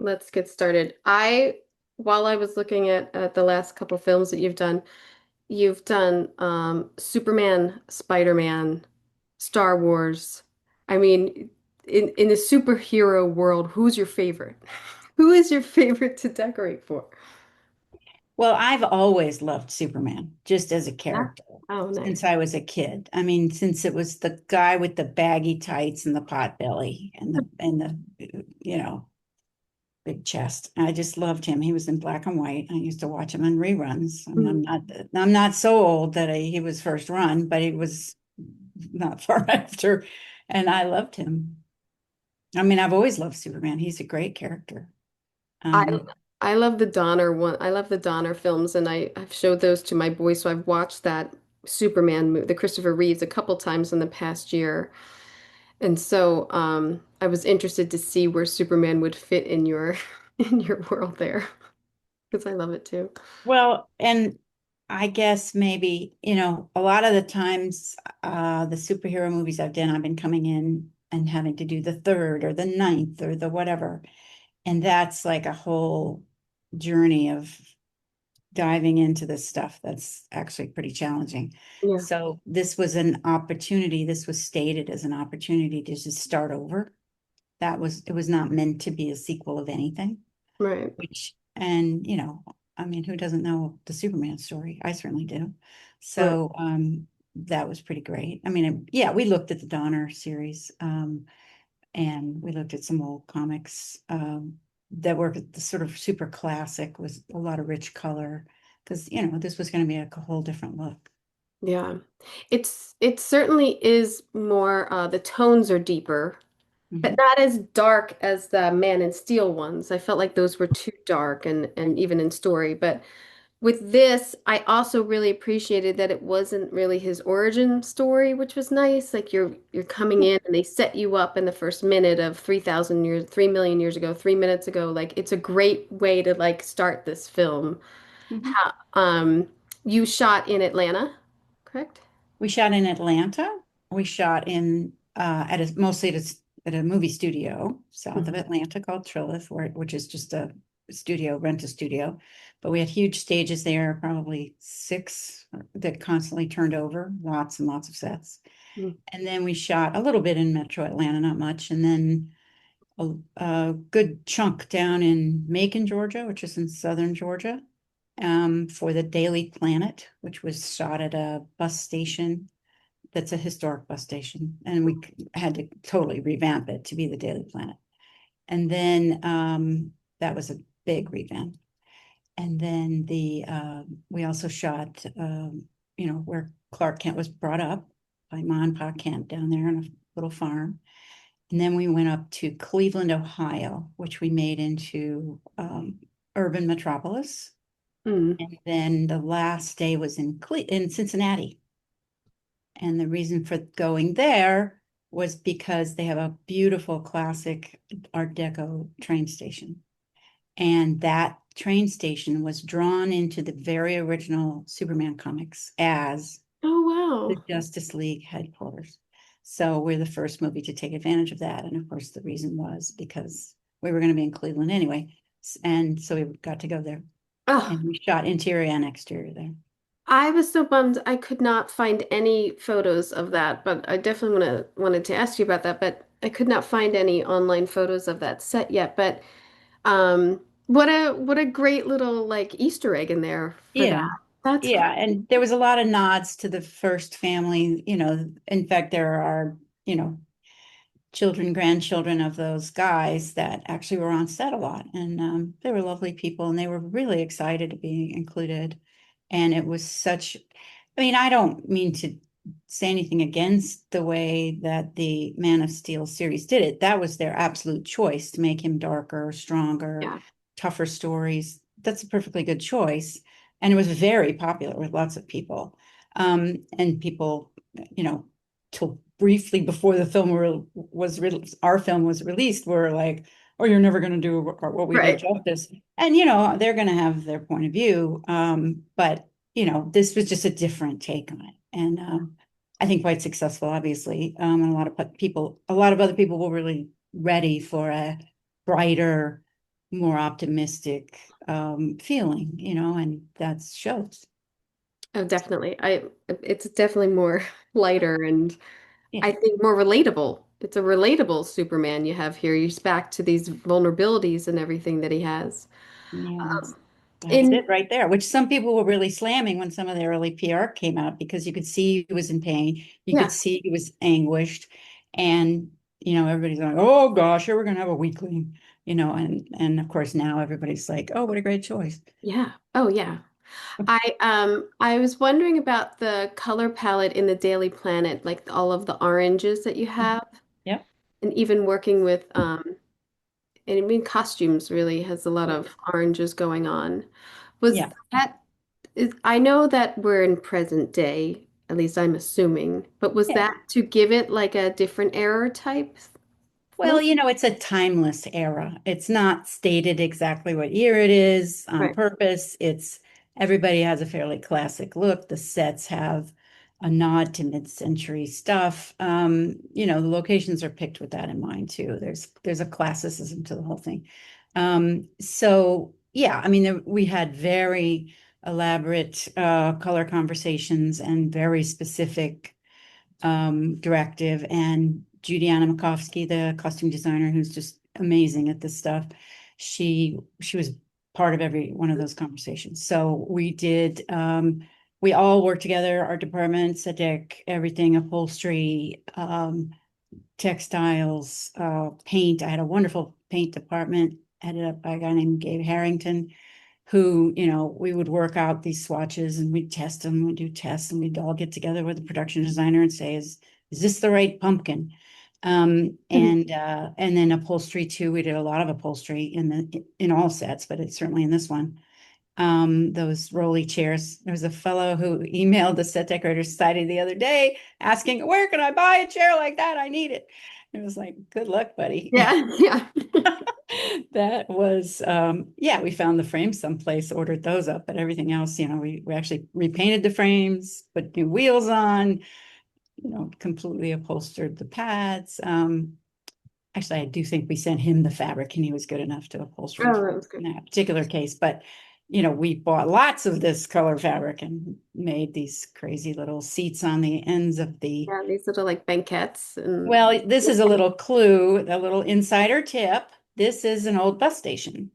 Let's get started. While I was looking at the last couple films that you've done Superman, Spider-Man, Star Wars. I mean, in the superhero world, who's your favorite? Who is your favorite to decorate for? Well, I've always loved Superman just as a Yeah. character Oh, since nice. I was a kid. I mean, since it was the guy with the baggy tights and the pot belly and the big chest. I just loved him. He was in black and white. I used to watch him on reruns. And Mm. I'm not so old that he was first run, but he was not far after, and I loved him. I mean, I've always loved Superman. He's a great character. I Um, I love the Donner one. I love the Donner films, and I've showed those to my boys. So I've watched that Superman movie, the Christopher Reeves, a couple times in the past year. And so I was interested to see where Superman would fit in your in your world there because I love it too. Well, and I guess maybe, a lot of the times, the superhero movies I've been coming in and having to do the third or the ninth or the whatever. And that's like a whole journey of diving into this stuff that's actually pretty challenging. Yeah, So this was an opportunity, this was stated as an opportunity to just start over. It was not meant to be a sequel of anything. right. I mean, who doesn't know the Superman story? I certainly do. Right. So that was pretty great. I mean, yeah, we looked at the Donner series, and we looked at some old comics that were the sort of super classic with a lot of rich color because, this was going to be a whole different look. Yeah. It certainly is more the tones are deeper, but Mhm. not as dark as the Man in Steel ones. I felt like those were too dark and even in story, but with this, I also really appreciated that it wasn't really his origin story, which was nice. Like you're coming in and they set you up in the first minute of 3,000 years, 3 million years ago, 3 minutes ago. Like it's a great way to like start this film. Mhm. How, you shot in Atlanta, correct? We shot in Atlanta. We shot in mostly at a movie studio south of Mhm. Atlanta called Trilith, which is just a studio, rent a studio. But we had huge stages there, probably six that constantly turned over, lots and lots of sets. Mm. And then we shot a little bit in Metro Atlanta, not much, and then a good chunk down in Macon, Georgia, which is in southern Georgia, for the Daily Planet, which was shot at a bus station that's a historic bus station, and we had to totally revamp it to be the Daily Planet. And then that was a big revamp. And then we also shot, where Clark Kent was brought up by Ma and Pa Kent down there on a little farm. And then we went up to Cleveland, Ohio, which we made into urban metropolis. Mm. And then the last day was in Cincinnati. And the reason for going there was because they have a beautiful classic Art Deco train station. And that train station was drawn into the very original Superman comics as Oh, the wow. Justice League headquarters. So we're the first movie to take advantage of that. And of course, the reason was because we were going to be in Cleveland anyway. And so we got to go there. Oh, And we shot interior and exterior there. I was so bummed I could not find any photos of that, but I definitely wanted to ask you about that, but I could not find any online photos of that set yet. But what a great little like Easter egg in there for that. Yeah. That's Yeah. great. And there was a lot of nods to the first family. In fact, there are, children, grandchildren of those guys that actually were on set a lot. And they were lovely people and they were really excited to be included. And it was I mean, I don't mean to say anything against the way that the Man of Steel series did it. That was their absolute choice to make him darker, stronger, Yeah. tougher stories. That's a perfectly good choice. And it was very popular with lots of people. And people, you know, till briefly before our film was released, were like, "Oh, you're never going to do what we did Right. justice." And they're going to have their point of view, but this was just a different take on it, and I think quite successful, obviously. And a lot of other people were really ready for a brighter, more optimistic feeling, and that shows. Oh, definitely. It's definitely more lighter and Yeah. I think more relatable. It's a relatable Superman you have here. He's back to these vulnerabilities and everything that he has. Yeah, Um, that's in it right there, which some people were really slamming when some of the early PR came out because you could see he was in pain, you could Yeah, see he was anguished, and everybody's like, "Oh gosh, here we're gonna have a weakling," and of course now everybody's like, "Oh, what a great choice." yeah. Oh, yeah. I was wondering about the color palette in the Daily Planet, like all of the oranges that you have, Yep. and even working with and I mean costumes really has a lot of oranges going on. Was Yeah. that I know that we're in present day, at least I'm assuming, but was Yeah. that to give it like a different era type Well, look? it's a timeless era. It's not stated exactly what year it is on Right. purpose. It's everybody has a fairly classic look. The sets have a nod to mid-century stuff. The locations are picked with that in mind too. There's a classicism to the whole thing. So yeah, I mean, we had very elaborate color conversations and very specific directive, and Judiana Makovsky, the costume designer, who's just amazing at this stuff. She was part of every one of those conversations. So we all worked together, our departments, everything, upholstery, textiles, paint. I had a wonderful paint department headed up by a guy named Gabe Harrington, who, we would work out these swatches and we'd test them, we'd do tests, and we'd all get together with the production designer and say, is this the right pumpkin? And then upholstery too. We did a lot of upholstery in all sets, but it's certainly in this one. Those rolly chairs. There was a fellow who emailed the Set Decorator Society the other day asking, where can I buy a chair like that? I need it. It was like, good luck, buddy. Yeah, yeah. That was yeah, we found the frames someplace, ordered those up, but everything else, we actually repainted the frames, put new wheels on, completely upholstered the pads. Actually, I do think we sent him the fabric and he was good enough to upholster them Oh, for that was good. in that particular case. But we bought lots of this color fabric and made these crazy little seats on the ends of the. Yeah, these little like banquettes and Well, this is a little clue, a little insider tip. This is an old bus station,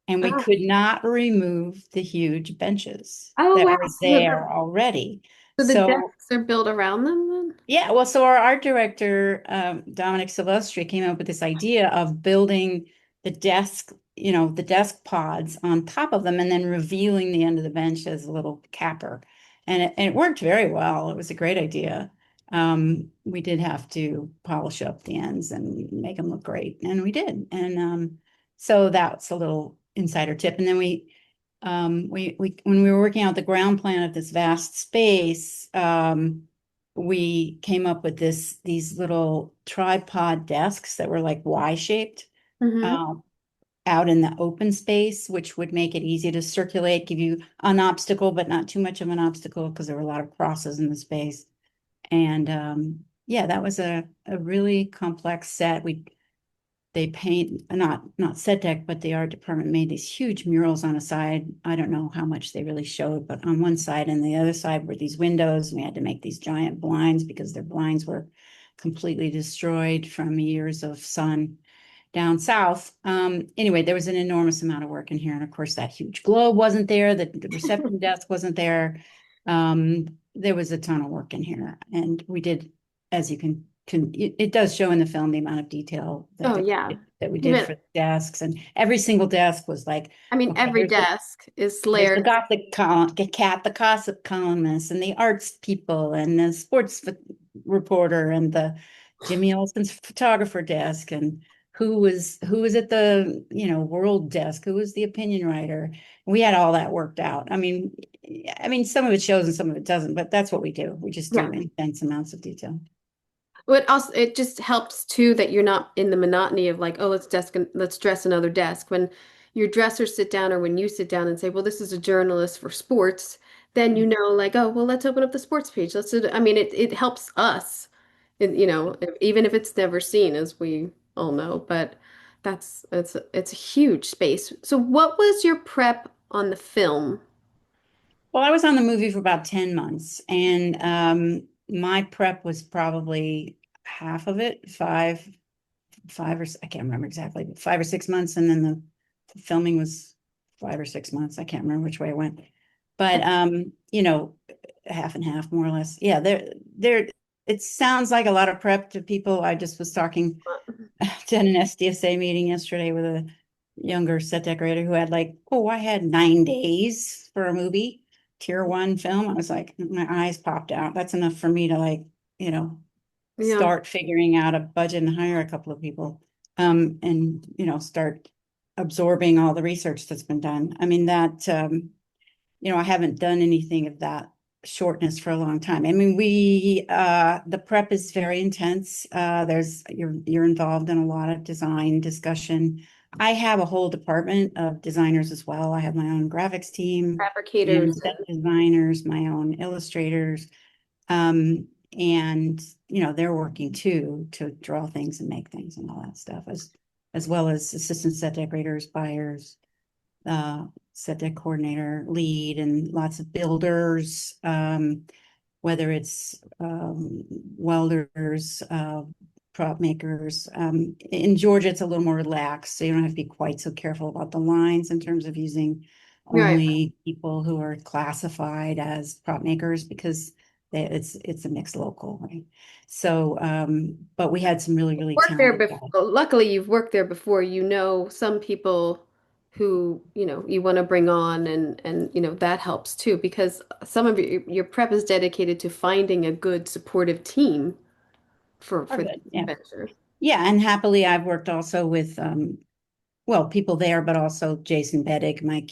and we oh, could not remove the huge benches oh that wow. were there already. So the So desks are built around them then? yeah, well, so our art director, Dominic Silvestri, came up with this idea of building the desk pods on top of them and then revealing the end of the bench as a little capper. And it worked very well. It was a great idea. We did have to polish up the ends and make them look great, and we did. And so that's a little insider tip. And then we when we were working out the ground plan of this vast space, we came up with these little tripod desks that were like Y-shaped, Mm-hmm. um, out in the open space, which would make it easy to circulate, give you an obstacle, but not too much of an obstacle because there were a lot of crosses in the space. And yeah, that was a really complex set. They paint, not set deck, but the art department made these huge murals on a side. I don't know how much they really showed, but on one side and the other side were these windows. We had to make these giant blinds because their blinds were completely destroyed from years of sun down south. Anyway, there was an enormous amount of work in here. And of course, that huge globe wasn't there. The reception desk wasn't there. There was a ton of work in here. And we did, as you it does show in the film the amount of detail Oh yeah. that we did Even for the desks. And every single desk was like, I mean okay, every desk is there's the layered. Gothic cat, the gossip columnist, and the arts people, and the sports reporter, and the Jimmy Olsen's photographer desk, and who was at the world desk, who was the opinion writer. We had all that worked out. I mean, some of it shows and some of it doesn't, but that's what we do. We just do Yeah. intense amounts of detail. But also it just helps too that you're not in the monotony of like, oh, let's dress another desk. When your dressers sit down or when you sit down and say, well, this is a journalist for sports, then you know, like, oh, well, let's open up the sports page. I mean, it helps us, even if it's never seen, as we all know. But It's a huge space. So what was your prep on the film? Well, I was on the movie for about 10 months, and my prep was probably half of it, I can't remember exactly, but 5 or 6 months, and then the filming was 5 or 6 months. I can't remember which way it went. But half and half, more or less. Yeah, there it sounds like a lot of prep to people. I just was talking to an SDSA meeting yesterday with a younger set decorator who had like, oh, I had 9 days for a movie, tier one film. I was like, my eyes popped out. That's enough for me to like, you know, Yeah. start figuring out a budget and hire a couple of people. And start absorbing all the research that's been done. I mean, that I haven't done anything of that shortness for a long time. I mean, the prep is very intense. You're involved in a lot of design discussion. I have a whole department of designers as well. I have my own graphics team, my own Fabricators set designers, my own illustrators. And they're working too to draw things and make things and all that stuff, as well as assistant set decorators, buyers, uh, set deck coordinator, lead, and lots of builders, whether it's welders, prop makers. In Georgia, it's a little more relaxed, so you don't have to be quite so careful about the lines in terms of using right. only people who are classified as prop makers because it's a mixed local, right? So, but we had some really, really Worked there talented before. guys. Luckily, you've worked there before. You know some people who, you want to bring on and that helps too because some of your prep is dedicated to finding a good supportive team Oh, for good. this Yeah. adventure. Yeah, and happily I've worked also with well, people there, but also Jason Beddick, my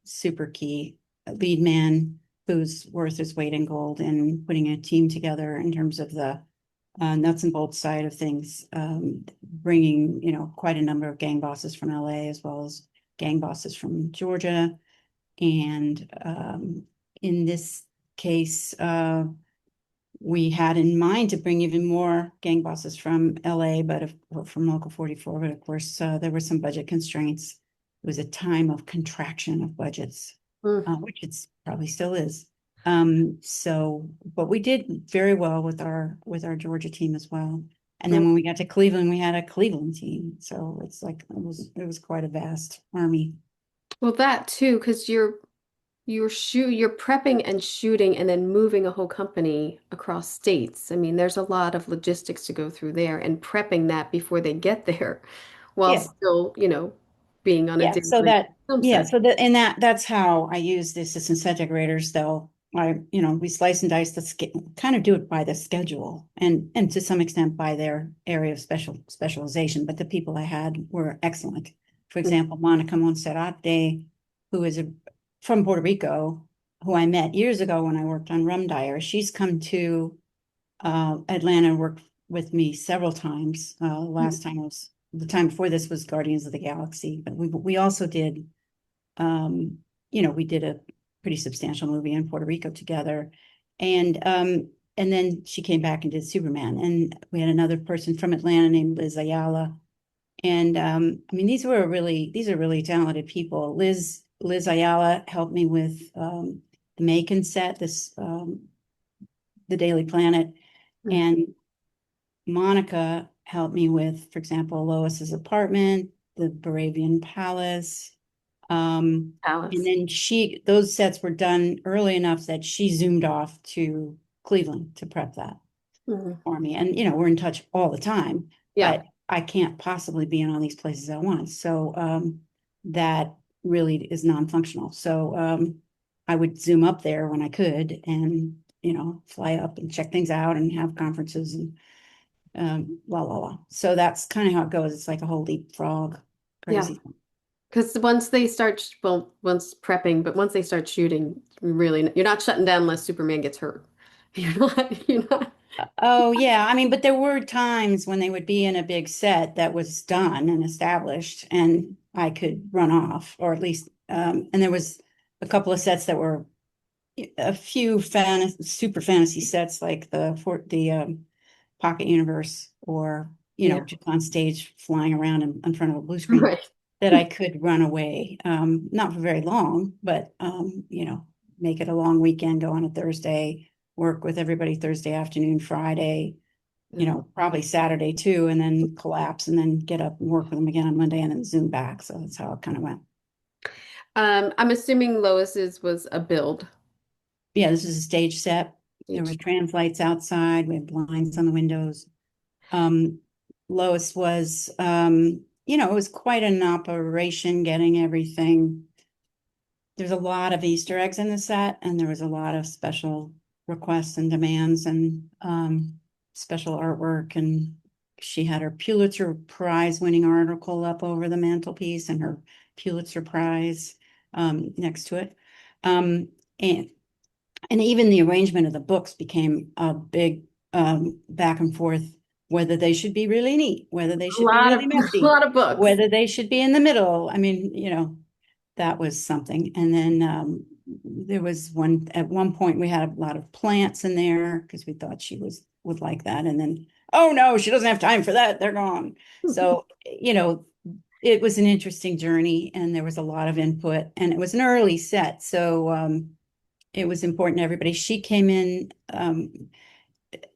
super key lead man, who's worth his weight in gold in putting a team together in terms of the nuts and bolts side of things, bringing, quite a number of gang bosses from LA as well as gang bosses from Georgia. And in this case, we had in mind to bring even more gang bosses from LA, or from Local 44, but of course, there were some budget constraints. It was a time of contraction of budgets, Mm, which it's probably still is. But we did very well with our Georgia team as well. And then mm. when we got to Cleveland, we had a Cleveland team. So it's like it was quite a vast army. Well, that too, because you're prepping and shooting and then moving a whole company across states. I mean, there's a lot of logistics to go through there and prepping that before they get there while Yeah. still, being on a Yeah, so daily that, film yeah, set. so that, and that's how I use the assistant set decorators, though. We slice and dice kind of do it by the schedule and to some extent by their area of specialization. But the people I had were excellent. For example, Monica Monserrate, who is from Puerto Rico, who I met years ago when I worked on Rum Dyer. She's come to Atlanta and worked with me several times. Last time was the time before this was Guardians of the Galaxy, but we also did we did a pretty substantial movie in Puerto Rico together. And then she came back and did Superman. And we had another person from Atlanta named Liz Ayala. And I mean, these are really talented people. Liz Ayala helped me with the Macon set, the Daily Planet. Mm. And Monica helped me with, for example, Lois's apartment, the Baravian Palace. And Alice. then those sets were done early enough that she zoomed off to Cleveland to prep that Mhm. for me. And, we're in touch all the time, Yeah. but I can't possibly be in all these places at once. So that really is non-functional. So I would zoom up there when I could and, fly up and check things out and have conferences and la la la. So that's kind of how it goes. It's like a whole leapfrog Yeah. crazy. Because once prepping, but once they start shooting, really, you're not shutting down unless Superman gets hurt. You're not. Oh, yeah. I mean, but there were times when they would be in a big set that was done and established, and I could run off, or at least, and there was a couple of sets that were a few super fantasy sets, like the Pocket Universe, or know, Yeah. just on stage flying around in front of a blue screen, Right. that I could run away. Not for very long, but you know, make it a long weekend, go on a Thursday, work with everybody Thursday afternoon, Friday, you Yeah. know, probably Saturday too, and then collapse and then get up and work with them again on Monday and then zoom back. So that's how it kind of went. I'm assuming Lois's was a build. Yeah, this is a stage set. There were Each. trans lights outside. We had blinds on the windows. Um, Lois was, you know, it was quite an operation getting everything. There's a lot of Easter eggs in the set, and there was a lot of special requests and demands and special artwork. And she had her Pulitzer Prize winning article up over the mantelpiece and her Pulitzer Prize next to it. Um, and and even the arrangement of the books became a big back and forth, whether they should be really neat, whether they A should be lot really of a messy, lot of books. whether they should be in the middle. I mean, you know, that was something. And then there was one at one point we had a lot of plants in there because we thought she would like that. And then, oh no, she doesn't have time for that. They're gone. So, you know, it was an interesting journey and there was a lot of input and it was an early set. So it was important to everybody. She came in,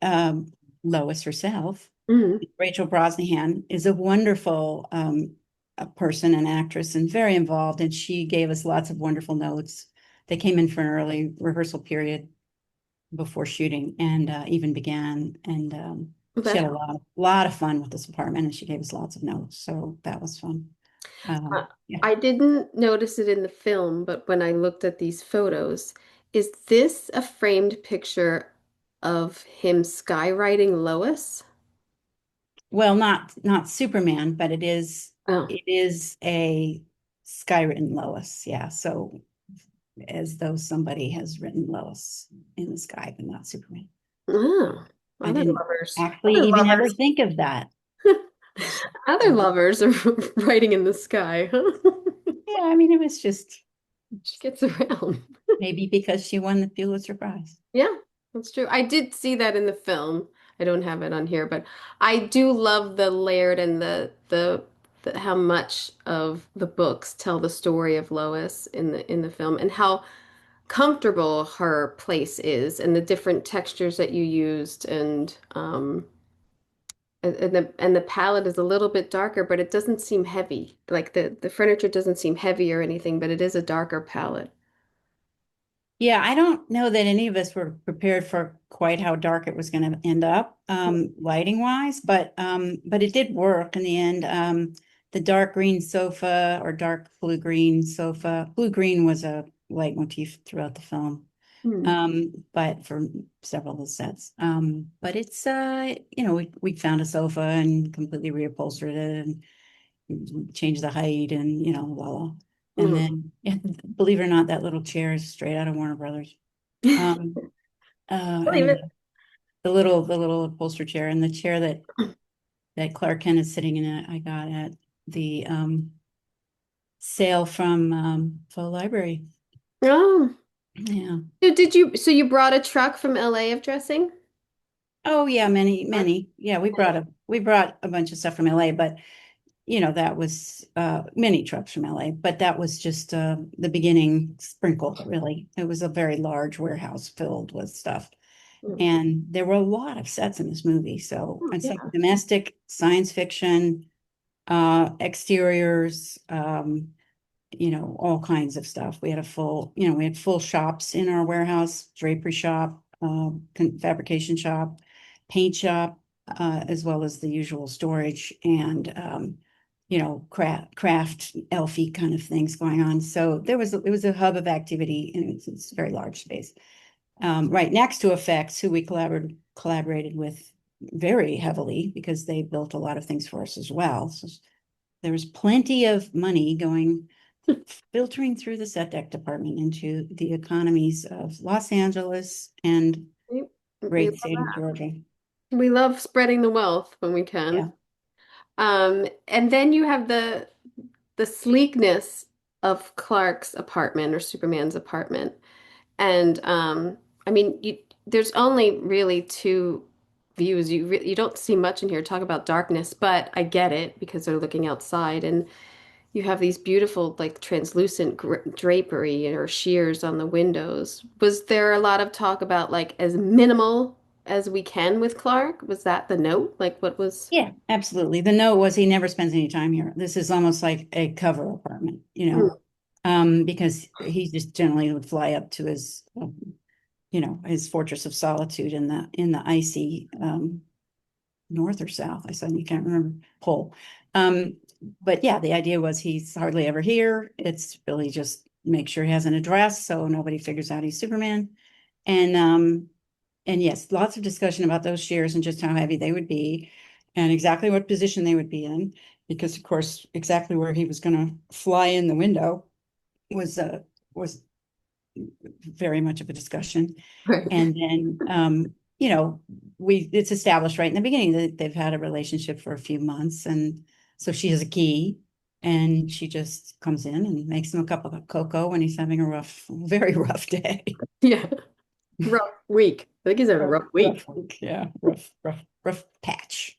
um, Lois herself, Mhm. Rachel Brosnahan, is a wonderful a person, an actress, and very involved. And she gave us lots of wonderful notes. They came in for an early rehearsal period before shooting and even began. And she That had a helped. lot of fun with this apartment, and she gave us lots of notes. So that was fun. Yeah. I didn't notice it in the film, but when I looked at these photos, is this a framed picture of him skywriting Lois? Well, not Superman, but Oh. it is a skywritten Lois. Yeah. So as though somebody has written Lois in the sky, but not Superman. Oh. I Other didn't lovers. actually Other even ever lovers. think of that. Other So, lovers are writing in the sky, huh? yeah, I mean, it was just She gets around. maybe because she won the Pulitzer Prize. Yeah, that's true. I did see that in the film. I don't have it on here, but I do love the layered and the how much of the books tell the story of Lois in the film and how comfortable her place is and the different textures that you used and the palette is a little bit darker, but it doesn't seem heavy. Like the furniture doesn't seem heavy or anything, but it is a darker palette. Yeah, I don't know that any of us were prepared for quite how dark it was going to end up, lighting wise, but it did work in the end. The dark green sofa or dark blue green sofa, blue green was a leitmotif throughout the film, Hmm. but for several of the sets. But it's you know, we found a sofa and completely reupholstered it and changed the height and you know, blah, blah. And Mhm. then, yeah, believe it or not, that little chair is straight out of Warner Brothers. Um, Believe and it. the little upholstery chair and the chair that Clark Kent is sitting in it, I got at the sale from Full Library. Oh. Yeah. So you brought a truck from LA of dressing? Oh yeah, Or- many. Yeah, we brought a bunch of stuff from LA, but you know, that was many trucks from LA, but that was just the beginning sprinkle, really. It was a very large warehouse filled with stuff. Mm. And there were a lot of sets in this movie. So Oh, it's like yeah. domestic, science fiction, exteriors, you know, all kinds of stuff. We had a full, you know, we had full shops in our warehouse, drapery shop, fabrication shop, paint shop, as well as the usual storage and you know, craft elfie kind of things going on. So it was a hub of activity and it's a very large space. Right next to Effects, who we collaborated with very heavily because they built a lot of things for us as well. So there was plenty of money going filtering through the set deck department into the economies of Los Angeles and We, we great love state of that. Georgia. We love spreading the wealth when we Yeah. can. And then you have the sleekness of Clark's apartment or Superman's apartment. And I mean, there's only really two views. You don't see much in here. Talk about darkness, but I get it because they're looking outside, and you have these beautiful like translucent drapery or sheers on the windows. Was there a lot of talk about like as minimal as we can with Clark? Was that the note? Like what was? Yeah, absolutely. The note was he never spends any time here. This is almost like a cover apartment, Hmm. because he just generally would fly up to his, his fortress of solitude in the icy north or south. I suddenly can't remember pole. Um, but yeah, the idea was he's hardly ever here. It's really just make sure he has an address so nobody figures out he's Superman. And and yes, lots of discussion about those shears and just how heavy they would be and exactly what position they would be in, because of course, exactly where he was going to fly in the window was very much of a discussion. Right. And then we it's established right in the beginning that they've had a relationship for a few months, and so she has a key and she just comes in and makes him a cup of cocoa when he's having a very rough day. Yeah. Rough week. I think he's had a rough Rough week. week, yeah, rough patch.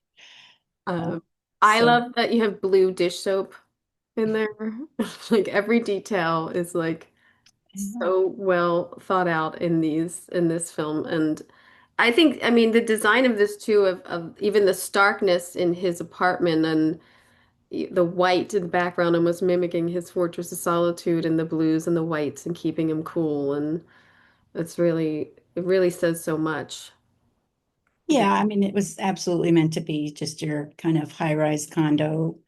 Uh, Um, I so love that you have blue dish soap in there. Like every detail is like yeah. so well thought out in this film. And I think, I mean, the design of this too, of even the starkness in his apartment and the white in the background and was mimicking his Fortress of Solitude and the blues and the whites and keeping him cool. And it really says so much. Yeah, I mean, it was absolutely meant to be just your kind of high-rise condo,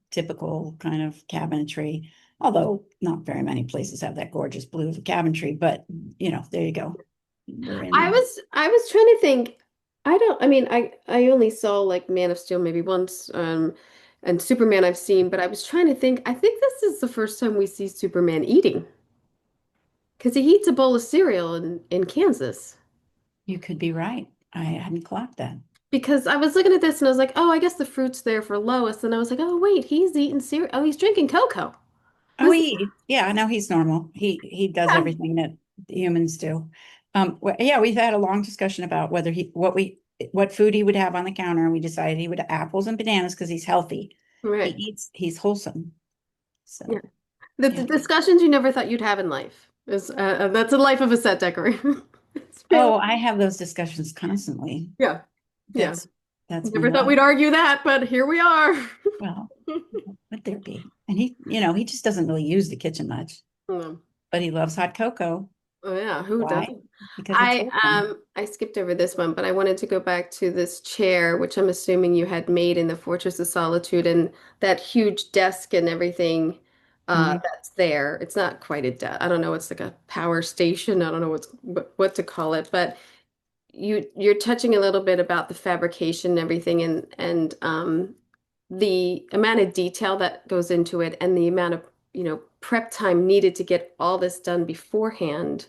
typical kind of cabinetry. Although not very many places have that gorgeous blue of a cabinetry, but there you go. We're in. I was trying to think. I mean, I only saw like Man of Steel maybe once, and Superman I've seen, but I was trying to think. I think this is the first time we see Superman eating because he eats a bowl of cereal in Kansas. You could be right. I hadn't clocked that. Because I was looking at this and I was like, oh, I guess the fruit's there for Lois, and I was like, oh wait, he's eating cereal. Oh, he's drinking cocoa. Oh, yeah, no, he's normal. He does Yeah, everything that humans do. Yeah, we've had a long discussion about whether what food he would have on the counter, and we decided he would have apples and bananas because he's healthy. right. He's wholesome. Yeah. So The yeah. discussions you never thought you'd have in life is that's the life of a set decorator. It's really, Oh, I have those discussions constantly. yeah, yeah. That's that's my Never thought life. we'd argue that, but here we are. Well, would there be? And he just doesn't really use the kitchen much, Mm. but he loves hot cocoa. Oh yeah, who Why? doesn't? Because it's wholesome. I skipped over this one, but I wanted to go back to this chair, which I'm assuming you had made in the Fortress of Solitude, and that huge desk and everything Mhm. that's there. It's not quite a desk. I don't know. It's like a power station. I don't know what to call it, but you're touching a little bit about the fabrication and everything, and the amount of detail that goes into it, and the amount of prep time needed to get all this done beforehand.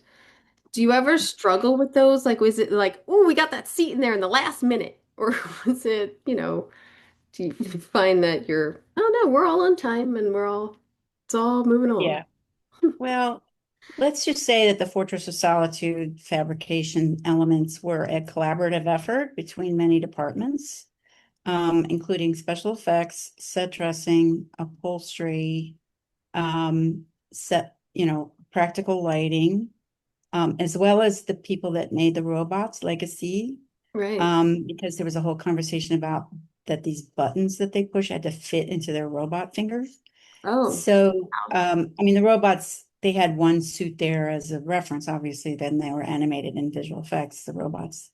Do you ever struggle with those? Like, was it like, oh, we got that seat in there in the last minute? Or was it, do you find that oh no, we're all on time and it's all moving along? Yeah. Well, let's just say that the Fortress of Solitude fabrication elements were a collaborative effort between many departments, including special effects, set dressing, upholstery, practical lighting, as well as the people that made the robots, Legacy, Right. because there was a whole conversation about that these buttons that they push had to fit into their robot fingers. Oh, So, wow. I mean, the robots, they had one suit there as a reference, obviously, then they were animated in visual effects, the robots.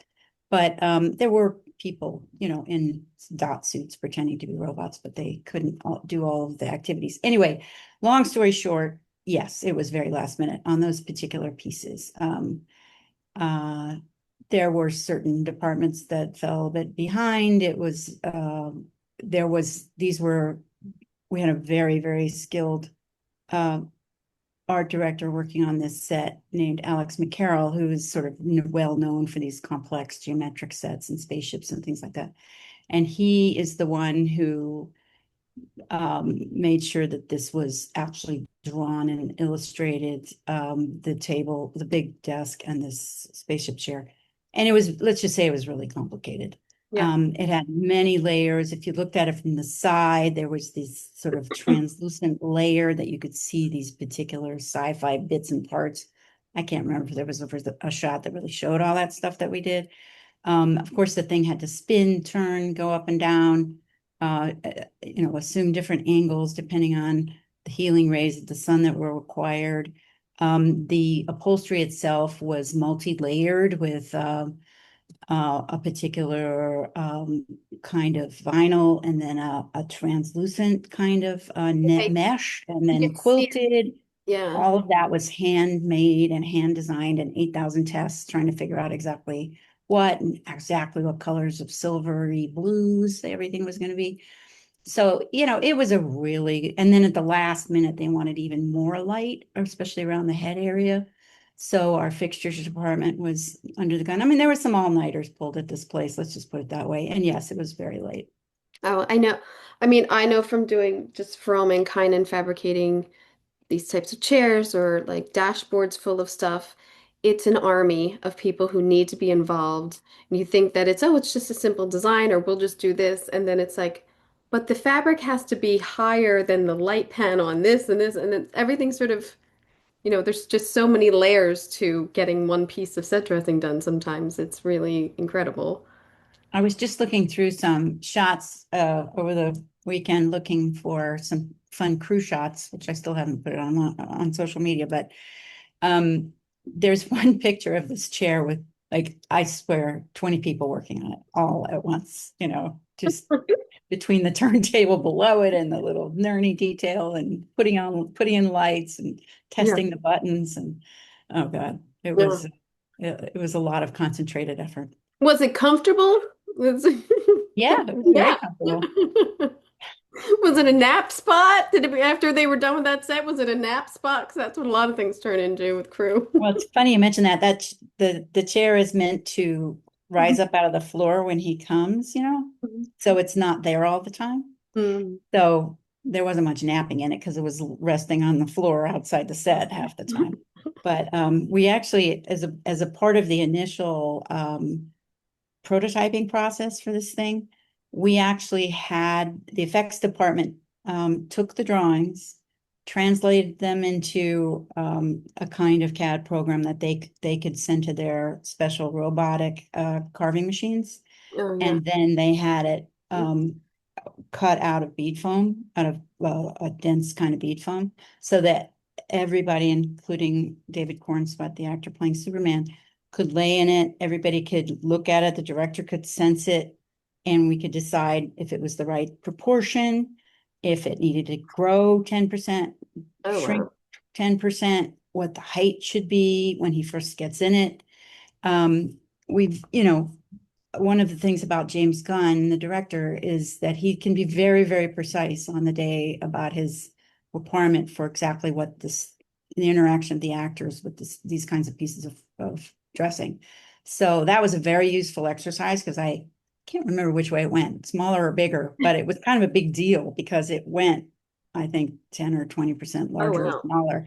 But there were people, in dot suits pretending to be robots, but they couldn't do all of the activities. Anyway, long story short, yes, it was very last minute on those particular pieces. Uh, there were certain departments that fell a bit behind. These were, we had a very, very skilled uh, art director working on this set named Alex McCarroll, who is sort of well known for these complex geometric sets and spaceships and things like that. And he is the one who made sure that this was actually drawn and illustrated, the table, the big desk, and this spaceship chair. And it was, let's just say it was really complicated. Yeah. It had many layers. If you looked at it from the side, there was this sort of translucent layer that you could see these particular sci-fi bits and parts. I can't remember if there was a shot that really showed all that stuff that we did. Of course, the thing had to spin, turn, go up and down, assume different angles depending on the healing rays of the sun that were required. The upholstery itself was multi-layered with a particular kind of vinyl and then a translucent kind of net Okay. mesh and You then could see it. quilted. Yeah. All of that was handmade and hand designed and 8,000 tests trying to figure out exactly what colors of silvery blues everything was going to be. So, it was a really, and then at the last minute, they wanted even more light, especially around the head area. So our fixtures department was under the gun. I mean, there were some all-nighters pulled at this place, let's just put it that way. And yes, it was very late. Oh, I know. I mean, I know from doing just for all mankind and fabricating these types of chairs or like dashboards full of stuff. It's an army of people who need to be involved. And you think that it's just a simple design or we'll just do this. And then it's like, but the fabric has to be higher than the light pan on this and this. And then everything sort of, there's just so many layers to getting one piece of set dressing done sometimes. It's really incredible. I was just looking through some shots over the weekend looking for some fun crew shots, which I still haven't put it on social media, but there's one picture of this chair with like I swear 20 people working on it all at once, just between the turntable below it and the little nurney detail and putting in lights and Yeah. testing the buttons and oh God, Yeah. it was a lot of concentrated effort. Was it comfortable? Was it Yeah, it was very nap? comfortable. Was it a nap spot? Did it after they were done with that set, was it a nap spot? Because that's what a lot of things turn into with crew. Well, it's funny you mentioned that. The chair is meant to rise up out of the floor when he comes. So it's not there all the time. Mm. So there wasn't much napping in it because it was resting on the floor outside the set half the time. But we actually, as a part of the initial prototyping process for this thing, we actually had the effects department took the drawings, translated them into a kind of CAD program that they could send to their special robotic carving machines, Oh yeah. and then they had it cut out of bead foam, out of a dense kind of bead foam, so that everybody, including David Cornsweet, the actor playing Superman, could lay in it. Everybody could look at it. The director could sense it, and we could decide if it was the right proportion, if it needed to grow 10%, Oh shrink wow. 10%, what the height should be when he first gets in it. We've, one of the things about James Gunn, the director, is that he can be very, very precise on the day about his requirement for exactly what the interaction of the actors with these kinds of pieces of dressing. So that was a very useful exercise because I can't remember which way it went, smaller or bigger, but it was kind of a big deal because it went, I think, 10 or 20% Oh larger or wow. smaller.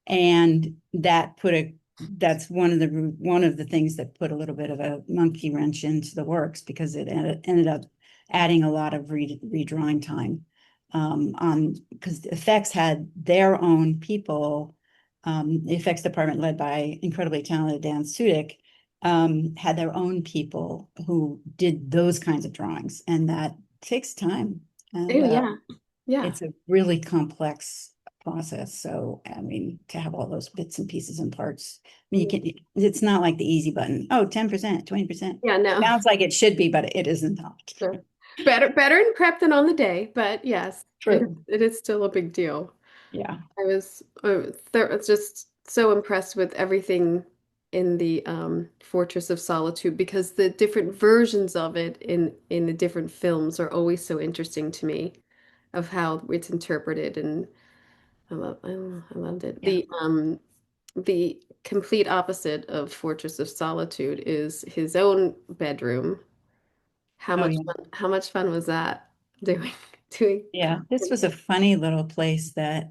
And that's one of the things that put a little bit of a monkey wrench into the works because it ended up adding a lot of redrawing time on because the effects had their own people. The effects department led by incredibly talented Dan Sudik had their own people who did those kinds of drawings, and that takes time. And Oh yeah. Yeah. it's a really complex process. So, I mean, to have all those bits and pieces and parts, I mean, it's not like the easy button. Oh, 10%, 20%. Yeah, no. Sounds like it should be, but it isn't not. Sure. Better in prep than on the day, but yes, True. it is still a big deal. Yeah. I was just so impressed with everything in the Fortress of Solitude because the different versions of it in the different films are always so interesting to me of how it's interpreted and I loved it. Yeah. The complete opposite of Fortress of Solitude is his own bedroom. Oh, yeah. How much fun was that doing doing Yeah. This was a funny little place that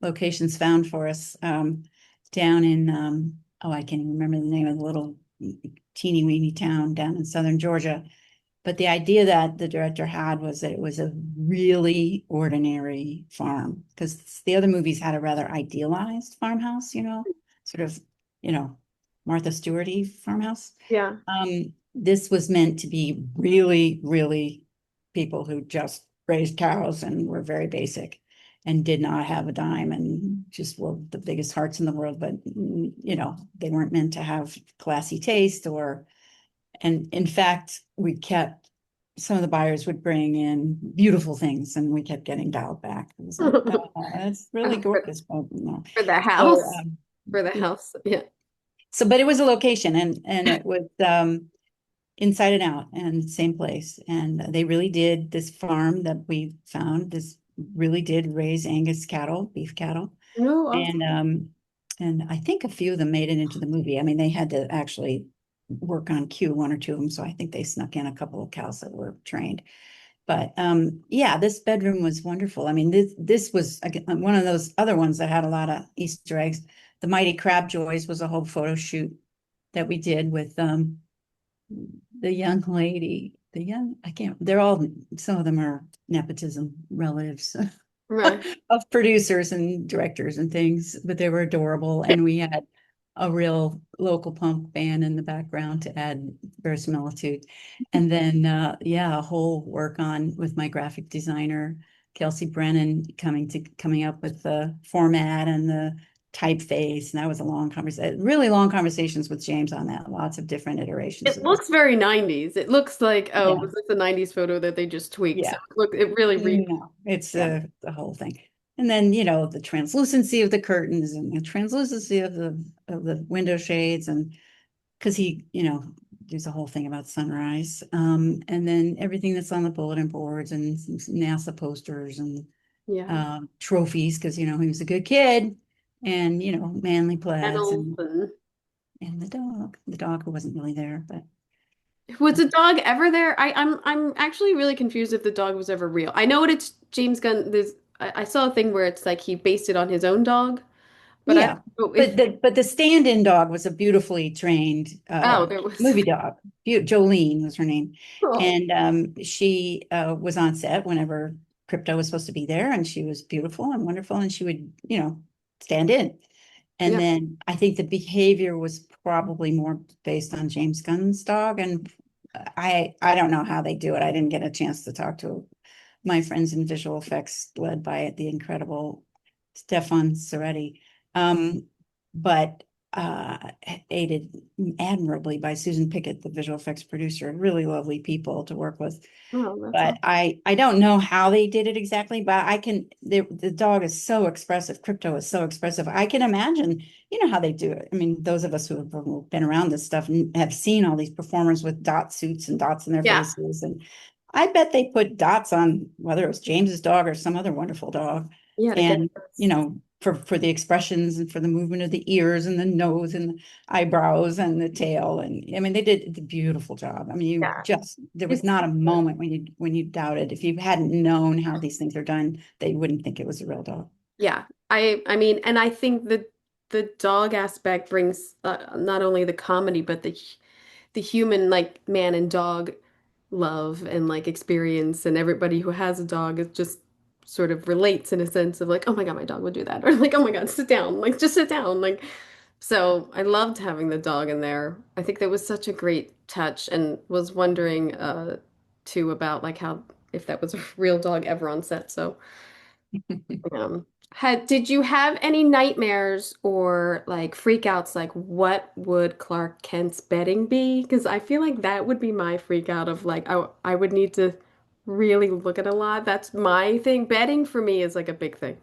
locations found for us down in, oh, I can't even remember the name of the little teeny weeny town down in southern Georgia. but the idea that the director had was that it was a really ordinary farm, because the other movies had a rather idealized farmhouse, sort of, you know, Martha Stewart-y farmhouse. Yeah. This was meant to be really, really people who just raised cows and were very basic and did not have a dime and just were the biggest hearts in the world. But, they weren't meant to have classy taste and in fact, some of the buyers would bring in beautiful things and we kept getting dialed back. It was like, it's really For, gorgeous. But no. for the So, house. For the house. Yeah. but it was a location and it was, inside and out and same place. And they really did, this farm that we found, this really did raise Angus cattle, beef cattle. No, awesome. And I think a few of them made it into the movie. I mean, they had to actually work on cue, one or two of them. So I think they snuck in a couple of cows that were trained. But yeah, this bedroom was wonderful. I mean, this was one of those other ones that had a lot of Easter eggs. The Mighty Crab Joys was a whole photo shoot that we did with the young lady, I can't, some of them are nepotism relatives Right. of producers and directors and things, but they were adorable. And we had a real local punk band in the background to add verisimilitude. And then, yeah, a whole work on with my graphic designer, Kelsey Brennan, coming up with the format and the typeface. And that was a long conversation, really long conversations with James on that, lots of different iterations It of this. looks very 90s. It looks like, oh, Yeah. was this a 90s photo that they just tweaked? So Yeah. look, it really re No, it's yeah. the whole thing. And then, the translucency of the curtains and the translucency of the window shades, and because there's a whole thing about sunrise. And then everything that's on the bulletin boards and some NASA posters and Yeah. trophies, because he was a good kid, and manly plaids Medals and and the dog who wasn't really there, but was the dog ever there? I'm actually really confused if the dog was ever real. I know it's James Gunn. I saw a thing where it's like he based it on his own dog, but I yeah. don't know But if the stand-in dog was a beautifully trained oh there was movie dog. Jolene was her name. oh And she was on set whenever Crypto was supposed to be there, and she was beautiful and wonderful, and she would, stand in. And yeah then I think the behavior was probably more based on James Gunn's dog. And I don't know how they do it. I didn't get a chance to talk to my friends in visual effects, led by the incredible Stefan Soretti. Um, but aided admirably by Susan Pickett, the visual effects producer, really lovely people to work with. oh that's But all I don't know how they did it exactly, but the dog is so expressive. Crypto is so expressive. I can imagine, how they do it. I mean, those of us who have been around this stuff and have seen all these performers with dot suits and dots in their yeah faces. And I bet they put dots on whether it was James's dog or some other wonderful dog. yeah to get And, for the expressions and for the movement of the ears and the nose and the eyebrows and the tail. And I mean, they did a beautiful job. I mean, yeah there was it's not a moment when you doubted. If you hadn't known how these things are done, they wouldn't think it was a real dog. yeah I mean and I think that the dog aspect brings not only the comedy but the human like man and dog love and like experience and everybody who has a dog is just sort of relates in a sense of like oh my God my dog would do that or like oh my God sit down like just sit down like so I loved having the dog in there. I think that was such a great touch and was wondering too about like how if that was a real dog ever on set so did you have any nightmares or like freakouts like what would Clark Kent's bedding be? Because I feel like that would be my freak out of like I would need to really look at a lot. That's my thing. Bedding for me is like a big thing.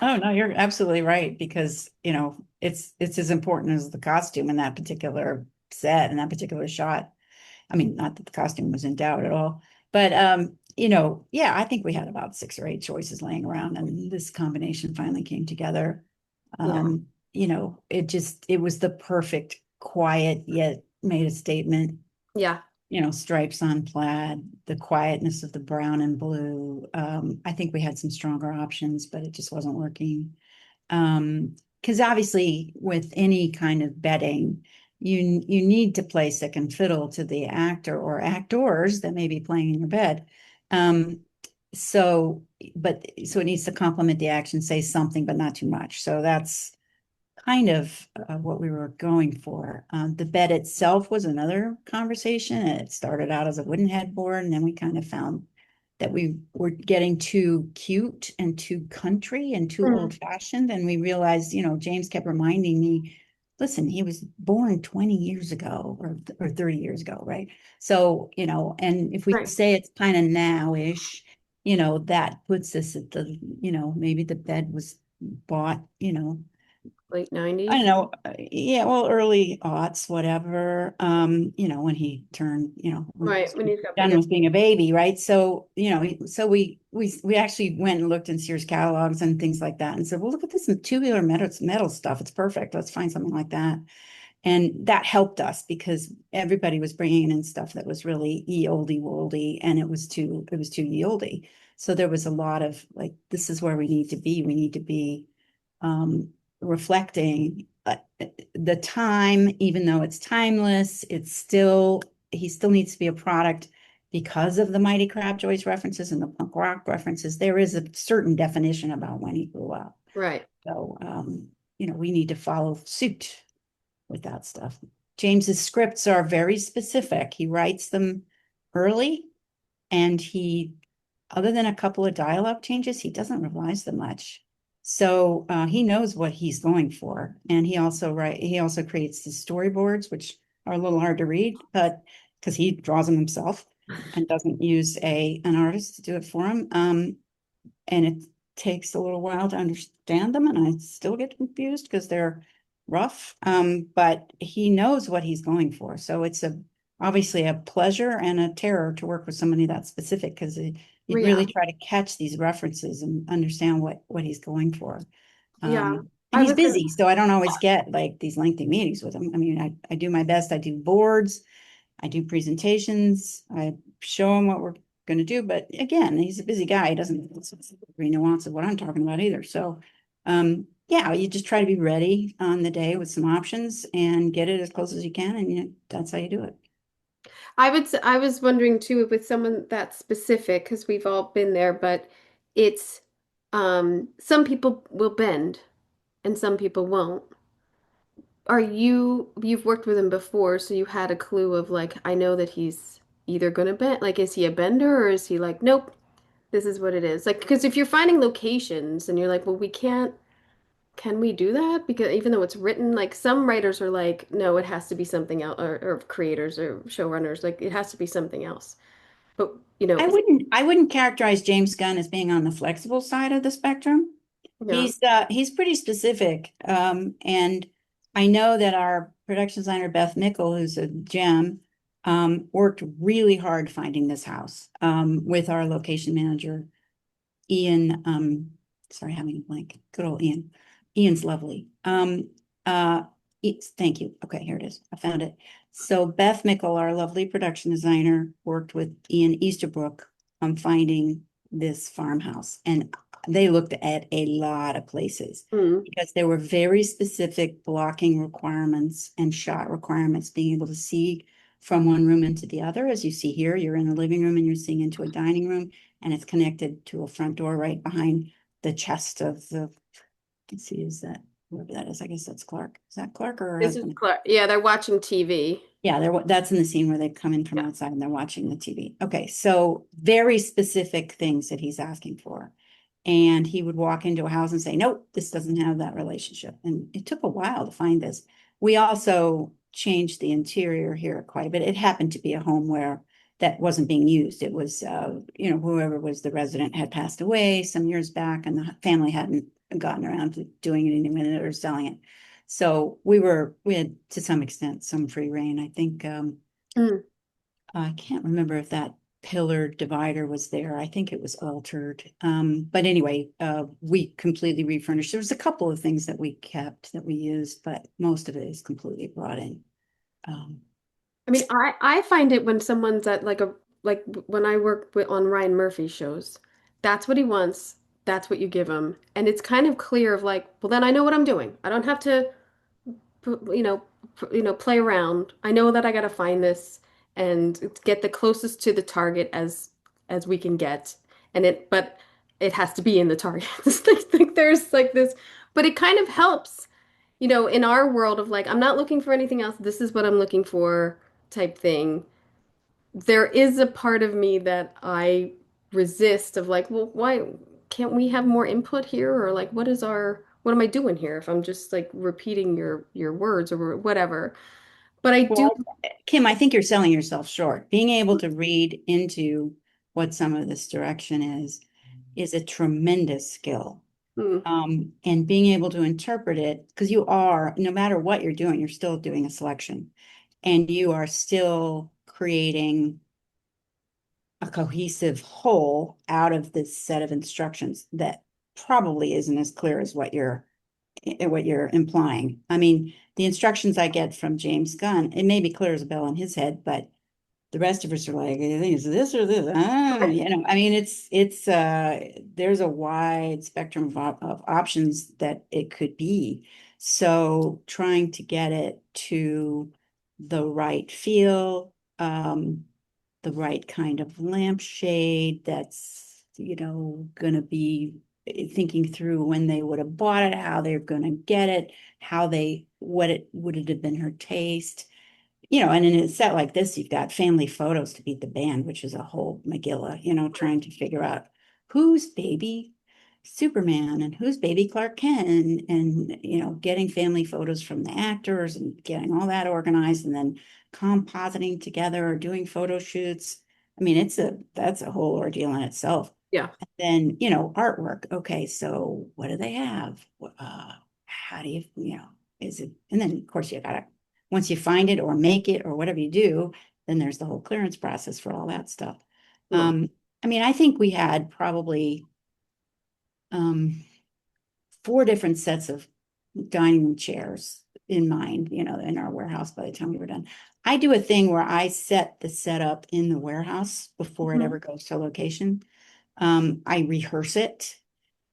Oh no, you're absolutely right, because it's as important as the costume in that particular set and that particular shot. I mean, not that the costume was in doubt at all, but yeah, I think we had about 6 or 8 choices laying around, and this combination finally came together. Yeah. It was the perfect quiet yet made a statement. Yeah. Stripes on plaid, the quietness of the brown and blue. I think we had some stronger options, but it just wasn't working. Because obviously with any kind of bedding, you need to play second fiddle to the actor or actors that may be playing in your bed. Um, so, so it needs to complement the action, say something, but not too much. So that's kind of what we were going for. The bed itself was another conversation. It started out as a wooden headboard, and then we kind of found that we were getting too cute and too country and too Mm. old-fashioned. And we realized, James kept reminding me, listen, he was born 20 years ago or 30 years ago, right? So, and if we Right. say it's kind of now-ish, that puts us at maybe the bed was bought, Late I don't 90s. know. Yeah, well, early aughts, whatever. When he turned, when Right. When he's got done bigger. with being a baby, right? So, so we actually went and looked in Sears catalogs and things like that and said, well, look at this tubular metal stuff. It's perfect. Let's find something like that. And that helped us because everybody was bringing in stuff that was really ye olde woldy, and it was too ye olde. So there was a lot of like, this is where we need to be. We need to be um, reflecting the time, even though it's timeless, he still needs to be a product because of the Mighty Crabjoys references and the punk rock references. There is a certain definition about when he grew up. Right. So, we need to follow suit with that stuff. James's scripts are very specific. He writes them early, and other than a couple of dialogue changes, he doesn't revise them much. So he knows what he's going for, and he also creates the storyboards, which are a little hard to read, but because he draws them himself and doesn't use an artist to do it for him. And it takes a little while to understand them, and I still get confused because they're rough. But he knows what he's going for. So it's obviously a pleasure and a terror to work with somebody that specific because you Yeah. really try to catch these references and understand what he's going for. Yeah. And I he's was gonna, busy, so I don't always get like these lengthy meetings with him. I mean, I do my best. I do boards, I do presentations, I show him what we're going to do. But again, he's a busy guy. He doesn't every nuance of what I'm talking about either. So, yeah, you just try to be ready on the day with some options and get it as close as you can, and that's how you do it. I was wondering too with someone that specific because we've all been there, but it's some people will bend and some people won't. You've worked with him before, so you had a clue of like, I know that he's either gonna bend, like, is he a bender or is he like, nope, this is what it is. Like, because if you're finding locations and you're like, well, can we do that? Because even though it's written, like some writers are like, no, it has to be something else, or creators or showrunners, like it has to be something else. But I wouldn't characterize James Gunn as being on the flexible side of the spectrum. yeah. He's pretty specific. And I know that our production designer Beth Mickle, who's a gem, worked really hard finding this house with our location manager Ian. Sorry, having a blank. Good old Ian. Ian's lovely. Thank you. Okay, here it is. I found it. So Beth Mickle, our lovely production designer, worked with Ian Easterbrook on finding this farmhouse, and they looked at a lot of places Mm. because there were very specific blocking requirements and shot requirements, being able to see from one room into the other. As you see here, you're in the living room and you're seeing into a dining room, and it's connected to a front door right behind the chest of let's see, is that whoever that is? I guess that's Clark. Is that Clark or her This is husband? Clark. Yeah, they're watching TV. Yeah, that's in the scene where they come in from Yeah. outside and they're watching the TV. Okay, so very specific things that he's asking for. And he would walk into a house and say, nope, this doesn't have that relationship. And it took a while to find this. We also changed the interior here quite a bit. It happened to be a home where that wasn't being used. It was, whoever was the resident had passed away some years back, and the family hadn't gotten around to doing anything with it or selling it. So we had to some extent some free reign. I think Mm. I can't remember if that pillar divider was there. I think it was altered. But anyway, we completely refurnished. There was a couple of things that we kept that we used, but most of it is completely brought in. Um, I mean, I find it when someone's at like when I work on Ryan Murphy shows, that's what he wants. That's what you give him, and it's kind of clear of like, well, then I know what I'm doing. I don't have to play around. I know that I got to find this and get the closest to the target as we can get. But it has to be in the target. It's like there's like this, but it kind of helps, in our world of like, I'm not looking for anything else. This is what I'm looking for type thing. There is a part of me that I resist of like, well, why can't we have more input here? Or like, what am I doing here if I'm just like repeating your words or whatever? But I do. Well, Kim, I think you're selling yourself short. Being able to read into what some of this direction is a tremendous skill. Hmm, And being able to interpret it, because you are, no matter what you're doing, you're still doing a selection and you are still creating a cohesive whole out of this set of instructions that probably isn't as clear as what you're implying. I mean, the instructions I get from James Gunn, it may be clear as a bell in his head, but the rest of us are like, I think it's this or this. I mean, there's a wide spectrum of options that it could be. So trying to get it to the right feel, the right kind of lampshade that's, gonna be thinking through when they would have bought it, how they're gonna get it, what it would it have been her taste. And in a set like this, you've got family photos to beat the band, which is a whole Megillah, trying to figure out who's baby Superman and who's baby Clark Kent and getting family photos from the actors and getting all that organized and then compositing together or doing photo shoots. I mean, that's a whole ordeal in itself. yeah. Then, artwork. Okay, so what do they have? How do is it? And then, of course, once you find it or make it or whatever you do, then there's the whole clearance process for all that stuff. Well, I mean, I think we had probably um, four different sets of dining room chairs in mind, in our warehouse by the time we were done. I do a thing where I set the setup in the warehouse before it mhm. ever goes to location. I rehearse it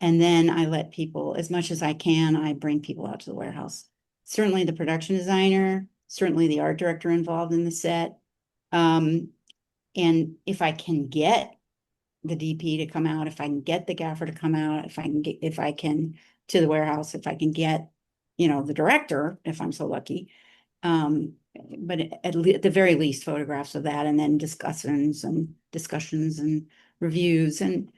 and then I let people, as much as I can, I bring people out to the warehouse. Certainly the production designer, certainly the art director involved in the set. Um, and if I can get the DP to come out, if I can get the gaffer to come out, if I can to the warehouse, if I can get, the director, if I'm so lucky. Um, but at the very least, photographs of that, and then discussions and reviews, and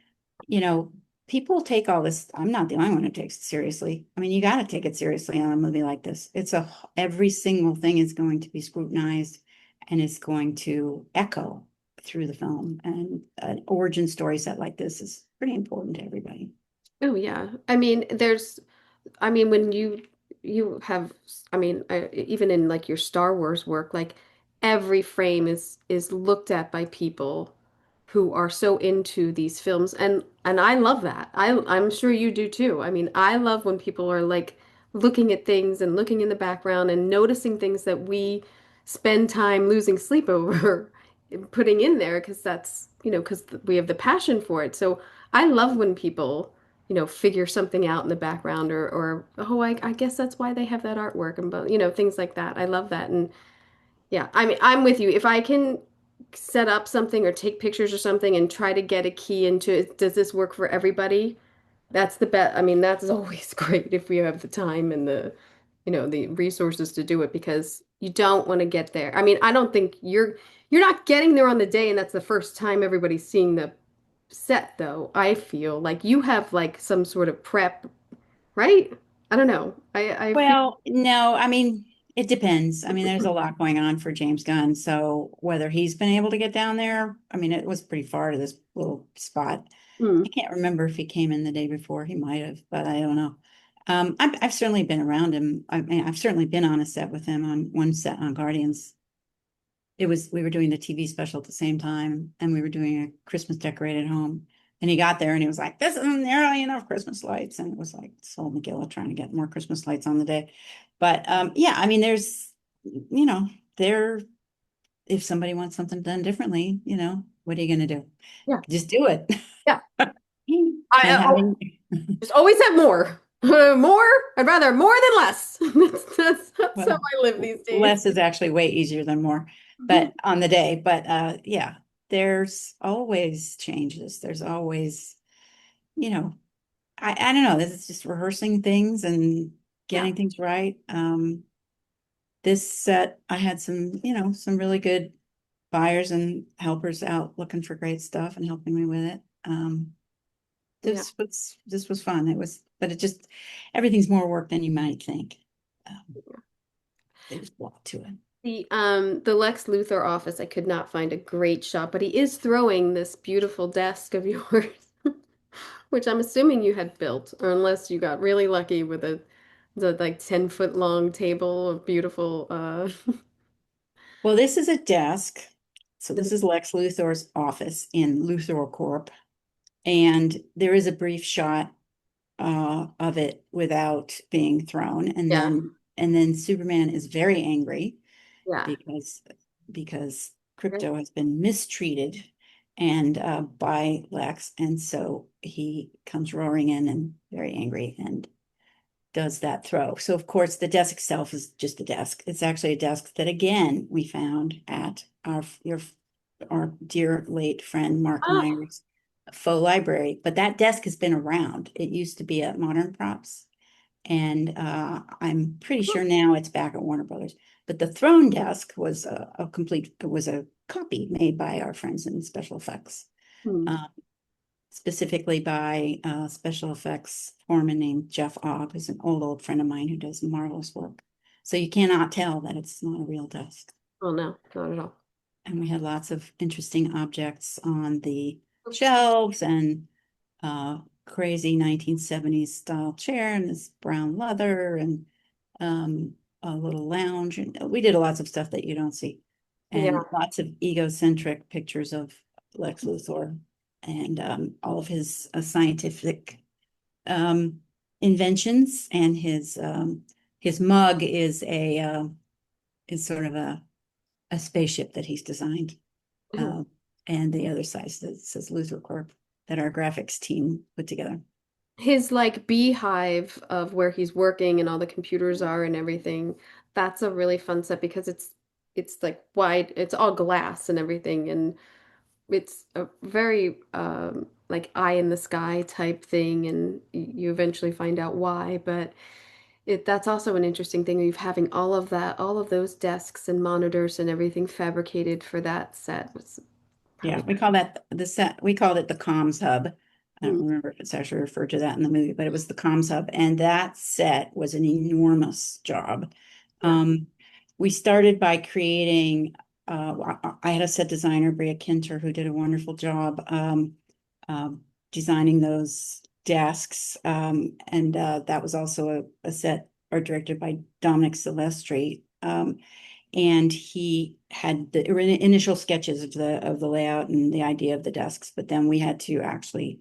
you know, people take all this. I'm not the only one who takes it seriously. I mean, you got to take it seriously on a movie like this. Every single thing is going to be scrutinized, and it's going to echo through the film. And an origin story set like this is pretty important to everybody. Oh yeah. I mean, when you have, even in like your Star Wars work, like every frame is looked at by people who are so into these films, and I love that. I'm sure you do too. I mean, I love when people are like looking at things and looking in the background and noticing things that we spend time losing sleep over putting in there because because we have the passion for it. So I love when people figure something out in the background or oh, I guess that's why they have that artwork and but things like that. I love that. And yeah, I mean, I'm with you. If I can set up something or take pictures or something and try to get a key into it, does this work for everybody? That's the best. I mean, that's always great if we have the time and the resources to do it because you don't want to get there. I mean, I don't think you're not getting there on the day and that's the first time everybody's seeing the set though. I feel like you have like some sort of prep, right? I don't know. I feel Well, no, I mean, it depends. I mean, there's a lot going on for James Gunn. So whether he's been able to get down there, I mean, it was pretty far to this little spot. I Hmm. can't remember if he came in the day before. He might have, but I don't know. I've certainly been around him. I mean, I've certainly been on a set with him on one set on Guardians. We were doing the TV special at the same time, and we were doing a Christmas decorated home. And he got there and he was like, "This isn't nearly enough Christmas lights." And it was like Sol McGilla trying to get more Christmas lights on the day. But yeah, I mean, there, if somebody wants something done differently, what are you going to do? Yeah. Just do it. Yeah. And I having just always have more. More? I'd rather more than less. That's how Well, I live these days. less is actually way easier than more, but on the day, but yeah, there's always changes. There's always, you know, I don't know, this is just rehearsing things and Yeah, getting things right. This set, I had some, some really good buyers and helpers out looking for great stuff and helping me with it. yeah. This was fun. But it just everything's more work than you might think. Um, there's a lot to it. The Lex Luthor office, I could not find a great shop, but he is throwing this beautiful desk of yours, which I'm assuming you had built, or unless you got really lucky with the like 10-foot long table of beautiful Well, this is a desk. So this is Lex Luthor's office in Luthor Corp. And there is a brief shot of it without being thrown. And yeah, then Superman is very angry yeah. because crypto has been mistreated and by Lex. And so he comes roaring in and very angry and does that throw. So of course the desk itself is just a desk. It's actually a desk that again we found at our dear late friend Mark Oh, Meyer's faux library. But that desk has been around. It used to be at Modern Props, and I'm pretty sure now it's back at Warner Brothers. But the throne desk was a copy made by our friends in special effects. hmm. Uh, Specifically by special effects foreman named Jeff Ogg, who's an old friend of mine who does marvelous work. So you cannot tell that it's not a real desk. Oh no, not at all. And we had lots of interesting objects on the shelves and crazy 1970s style chair and this brown leather and a little lounge. And we did lots of stuff that you don't see. Yeah. And lots of egocentric pictures of Lex Luthor and all of his scientific um, inventions. And his mug is sort of a spaceship that he's designed. Uh, and the other side says Luthor Corp that our graphics team put together. His like beehive of where he's working and all the computers are and everything. That's a really fun set because it's like wide, it's all glass and everything, and it's a very like eye in the sky type thing, and you eventually find out why, but that's also an interesting thing of having all of that, all of those desks and monitors and everything fabricated for that set was Yeah, probably we call that the set. We called it the comms hub. I don't mm, remember if it's actually referred to that in the movie, but it was the comms hub, and that set was an enormous job. yeah. Um, we started by creating. I had a set designer, Bria Kinter, who did a wonderful job um, designing those desks, and that was also a set art directed by Dominic Silvestri. And he had the initial sketches of the layout and the idea of the desks, but then we had to actually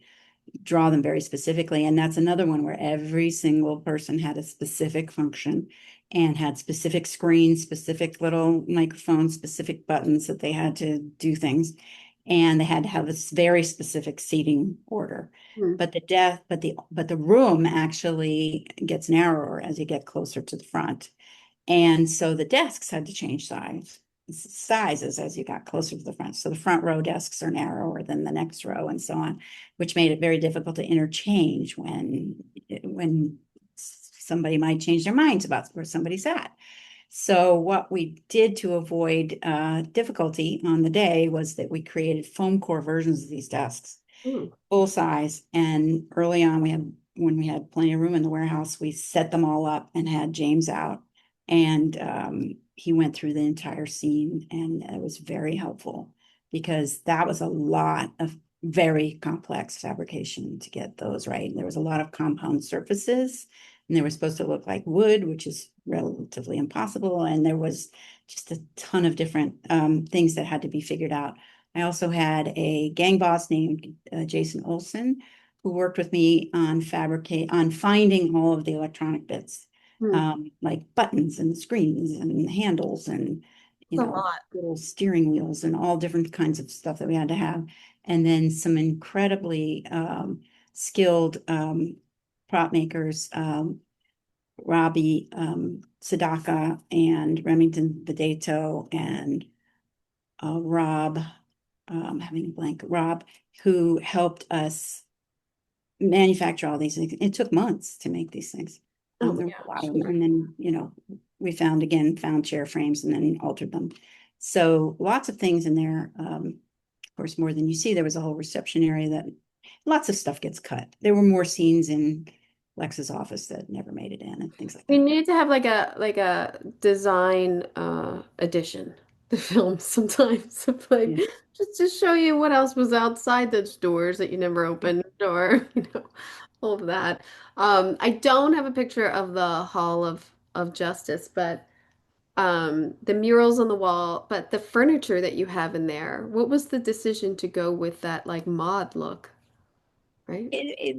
draw them very specifically. And that's another one where every single person had a specific function and had specific screens, specific little microphones, specific buttons that they had to do things. And they had to have this very specific seating order. Mm, But the room actually gets narrower as you get closer to the front. And so the desks had to change sizes as you got closer to the front. So the front row desks are narrower than the next row and so on, which made it very difficult to interchange when somebody might change their minds about where somebody sat. So what we did to avoid difficulty on the day was that we created foam core versions of these desks, mm, full size. And early on, when we had plenty of room in the warehouse, we set them all up and had James out. And he went through the entire scene, and it was very helpful because that was a lot of very complex fabrication to get those right. There was a lot of compound surfaces, and they were supposed to look like wood, which is relatively impossible. And there was just a ton of different things that had to be figured out. I also had a gang boss named Jason Olson who worked with me on finding all of the electronic bits, mm. like buttons and screens and handles and It's a lot. little steering wheels and all different kinds of stuff that we had to have. And then some incredibly skilled prop makers, Robbie Sadaka and Remington Vedato and Rob, having a blank, Rob, who helped us manufacture all these things. It took months to make these things. Oh There were yeah, a lot of them. sure. And then, we found chair frames and then altered them. So lots of things in there. Of course, more than you see. There was a whole reception area that lots of stuff gets cut. There were more scenes in Lex's office that never made it in and things like We that. need to have like a design edition to film sometimes of like Yeah. just to show you what else was outside those doors that you never opened or all of that. I don't have a picture of the Hall of Justice, but the murals on the wall, but the furniture that you have in there, what was the decision to go with that like mod look, right?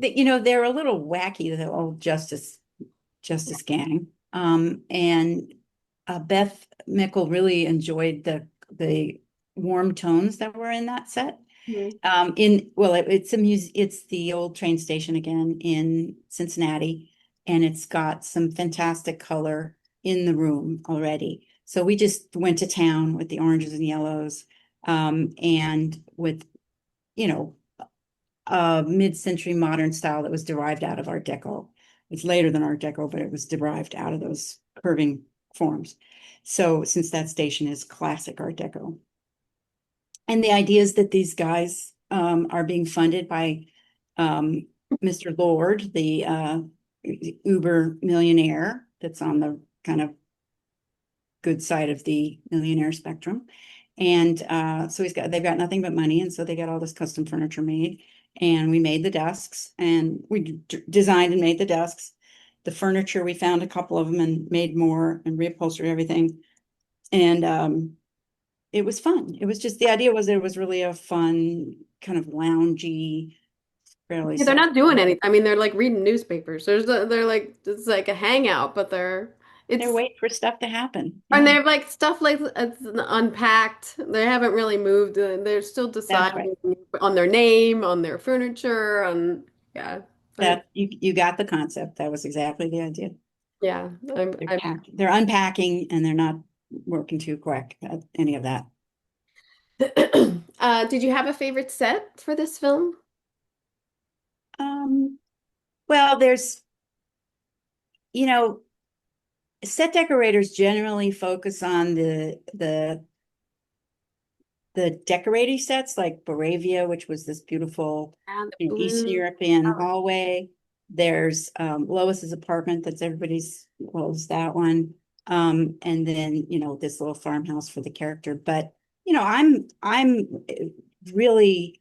They're a little wacky, the old Justice Gang. And Beth Mickle really enjoyed the warm tones that were in that set. Mhm. It's the old train station again in Cincinnati, and it's got some fantastic color in the room already. So we just went to town with the oranges and yellows, and with, you know, a mid-century modern style that was derived out of Art Deco. It's later than Art Deco, but it was derived out of those curving forms. So since that station is classic Art Deco. And the idea is that these guys are being funded by Mr. Lord, the Uber millionaire that's on the kind of good side of the millionaire spectrum. And so they've got nothing but money. And so they got all this custom furniture made. And we made the desks and we designed and made the desks. The furniture, we found a couple of them and made more and reupholstered everything. And it was fun. It was just the idea was that it was really a fun, kind of loungy, fairly Yeah, they're not doing self-contained. anything. I mean, they're like reading newspapers. They're like it's like a hangout, but They're it's waiting for stuff to happen. and Yeah, they have like stuff like it's unpacked. They haven't really moved. They're still that's right. deciding on their name, on their furniture, on yeah. I, You got the concept. That was exactly the idea. yeah, They're unpacking and they're not working too quick at any of that. Did you have a favorite set for this film? Um, well, you know, set decorators generally focus on the decorating sets like Boravia, which was this beautiful, And the Eastern blue. European Oh, hallway. There's Lois's apartment that's everybody's, well, it's that one. And then, this little farmhouse for the character. But, I'm really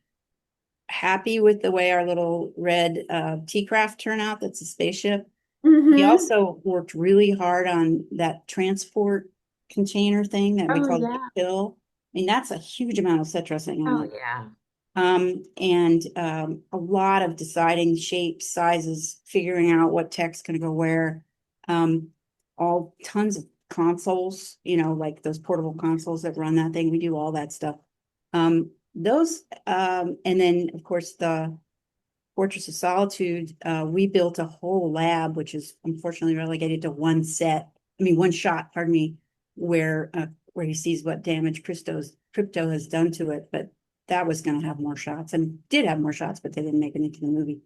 happy with the way our little red tea craft turned out. That's a spaceship. We mm-hmm. also worked really hard on that transport container thing that we Oh called the yeah. pill. I mean, that's a huge amount of set dressing on Oh that. yeah. And a lot of deciding shapes, sizes, figuring out what tech's going to go where. Um, all tons of consoles, like those portable consoles that run that thing. We do all that stuff. And then of course the Fortress of Solitude, we built a whole lab, which is unfortunately relegated to one shot, pardon me, where he sees what damage crypto has done to it. But that was going to have more shots and did have more shots, but they didn't make it into the movie.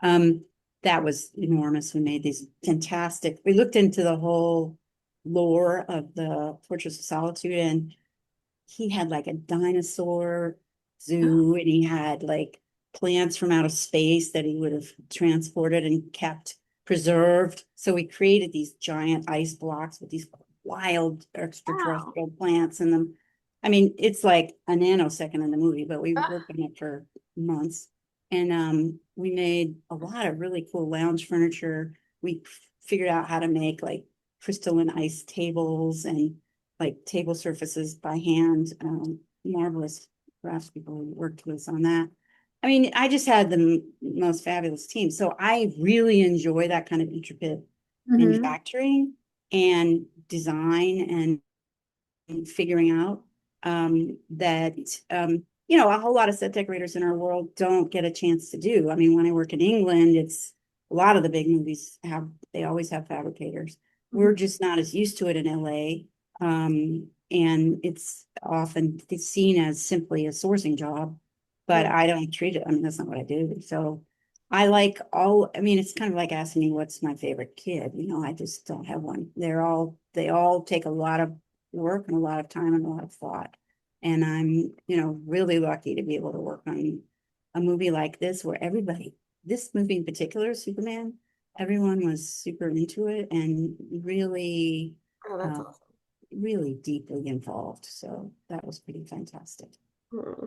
Um, that was enormous. We made these fantastic. We looked into the whole lore of the Fortress of Solitude, and he had like a dinosaur zoo, and he had like plants from out of space that he would have transported and kept preserved. So we created these giant ice blocks with these wild Wow. extraterrestrial plants in them. I mean, it's like a nanosecond in the movie, but we Ah, worked on it for months. And we made a lot of really cool lounge furniture. We figured out how to make like crystalline ice tables and like table surfaces by hand. Marvelous craftspeople who worked with us on that. I mean, I just had the most fabulous team. So I really enjoy that kind of intricate mm-hmm. manufacturing and design and figuring out that a whole lot of set decorators in our world don't get a chance to do. I mean, when I work in England, it's a lot of the big movies have, they always have fabricators. Mhm. We're just not as used to it in LA. And it's often it's seen as simply a sourcing job, but Right. I don't treat it, I mean, that's not what I do. So I like all, I mean, it's kind of like asking me what's my favorite kid, I just don't have one. They all take a lot of work and a lot of time and a lot of thought. And I'm, really lucky to be able to work on a movie like this where this movie in particular, Superman, everyone was super into it and really, Oh, that's uh, awesome. really deeply involved. So that was pretty fantastic. Hmm.